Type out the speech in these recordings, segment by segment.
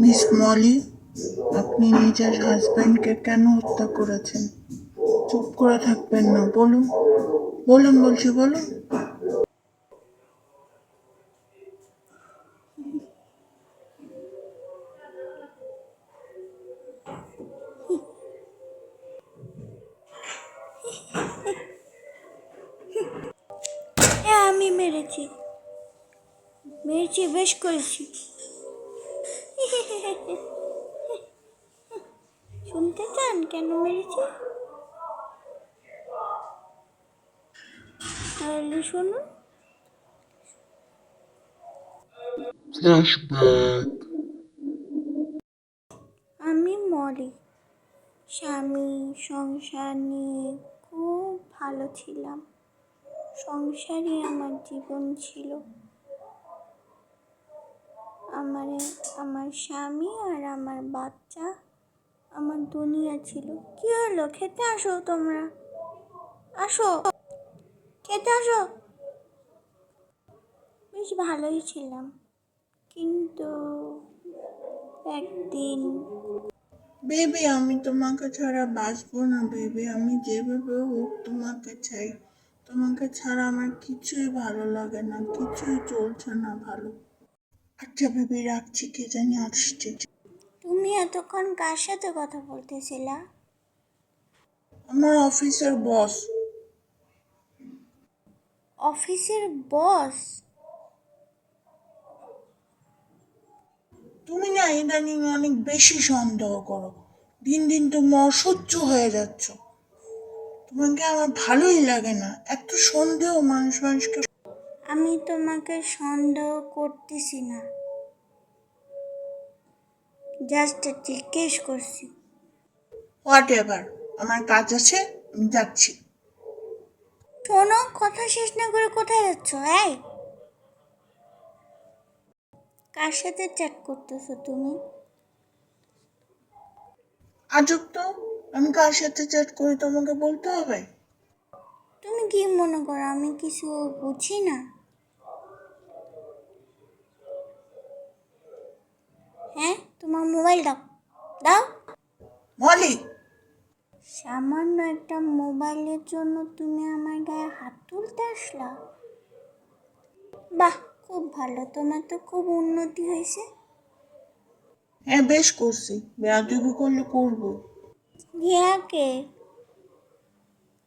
Miss Moli, আপনি নিজের হাজব্যান্ডকে কেন হত্যা করেছেন? চুপ করে থাকবেন না, বলুন। বলুন বলছি, বলুন। হ্যাঁ, আমি মেরেছি, বেশ করেছি। শুনতে চান কেন মেরেছি? তাহলে শুনুন। ফ্ল্যাশব্যাক। আমি মলি, স্বামী, সংসার নিয়ে খুব ভালো ছিলাম। সংসারই আমার জীবন ছিল। আমার স্বামী আর আমার বাচ্চা আমার দুনিয়া ছিল। কি হলো? খেতে আসো তোমরা, আসো, খেতে আসো। বেশ ভালোই ছিলাম, কিন্তু একদিন বেবি, আমি তোমাকে ছাড়া বাঁচবো না বেবি। আমি যেভাবে হোক তোমাকে চাই। তোমাকে ছাড়া আমার কিছুই ভালো লাগে না, কিছুই চলছে না ভালো। আচ্ছা বেবি, রাখছি, কে জানি আসছে। তুমি এতক্ষণ কার সাথে কথা বলতেছিলা? আমার অফিসের বস। অফিসের বস? তুমি না ইদানিং অনেক বেশি সন্দেহ করো। দিন দিন তুমি অসহ্য হয়ে যাচ্ছ। তোমাকে আমার ভালোই লাগে না, এত সন্দেহ মানুষকে। আমি তোমাকে সন্দেহ করতেছি না, জাস্ট জিজ্ঞেস করছি। হোয়াট এভার, আমার কাজ আছে, আমি যাচ্ছি। শোনো, কথা শেষ না করে কোথায় যাচ্ছ? এই, কার সাথে চ্যাট করতেছো তুমি? আজব তো, আমি কার সাথে চ্যাট করি তোমাকে বলতে হবে? তুমি কি মনে করো আমি কিছু বুঝি না? হ্যাঁ, তোমার মোবাইল দাও, দাও। মলি। সামান্য একটা মোবাইলের জন্য তুমি আমার গায়ে হাত তুলতে আসলা? বাহ, খুব ভালো, তোমার তো খুব উন্নতি হয়েছে। হ্যাঁ, বেশ করছি, বেয়াদবি করলে করবো। কে?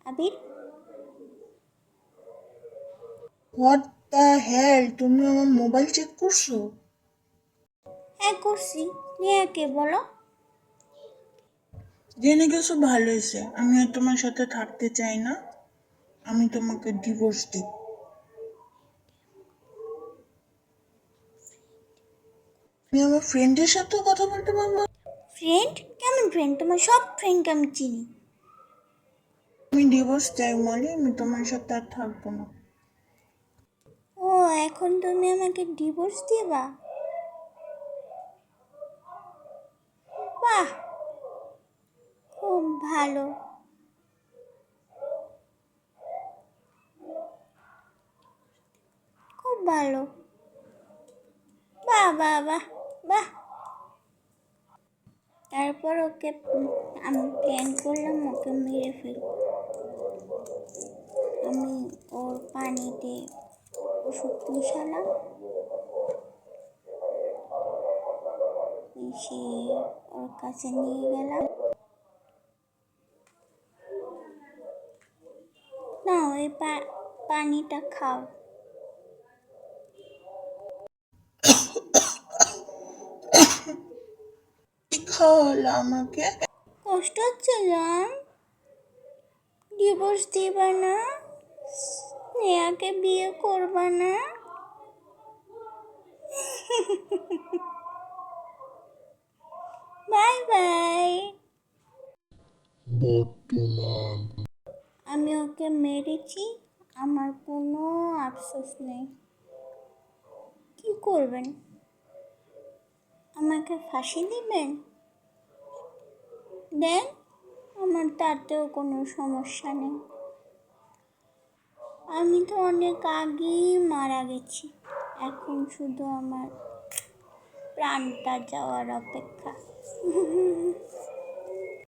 আবির? হোয়াট দ্য হেল, তুমি আমার মোবাইল চেক করছো? হ্যাঁ করছি। কে বলো? জেনে গেছো, ভালো হয়েছে। আমি আর তোমার সাথে থাকতে চাই না, আমি তোমাকে ডিভোর্স দিই। আমি আমার ফ্রেন্ডের সাথেও কথা বলতে পারবো। ফ্রেন্ড? কেমন ফ্রেন্ড? তোমার সব ফ্রেন্ডকে আমি চিনি। আমি ডিভোর্স চাই মলি, আমি তোমার সাথে আর থাকবো না। ও, এখন তুমি আমাকে ডিভোর্স দিবা? বাহ, খুব ভালো, খুব ভালো। বাহ বাহ বাহ বাহ। তারপর ওকে আমি প্ল্যান করলাম ওকে মেরে ফেলবো। আমি ওর পানিতে ওষুধ মিশালাম, মিশিয়ে ওর কাছে নিয়ে গেলাম। না, ওই পানিটা খাও। কি খাওয়ালো আমাকে? কষ্ট হচ্ছে জান? ডিভোর্স দিবা না? স্নেহাকে বিয়ে করবা না? Bye bye. বর্তমান। আমি ওকে মেরেছি, আমার কোনো আফসোস নেই। কি করবেন? আমাকে ফাঁসি দিবেন? দেন, আমার তাতেও কোনো সমস্যা নেই। আমি তো অনেক আগেই মারা গেছি, এখন শুধু আমার প্রাণটা যাওয়ার অপেক্ষা।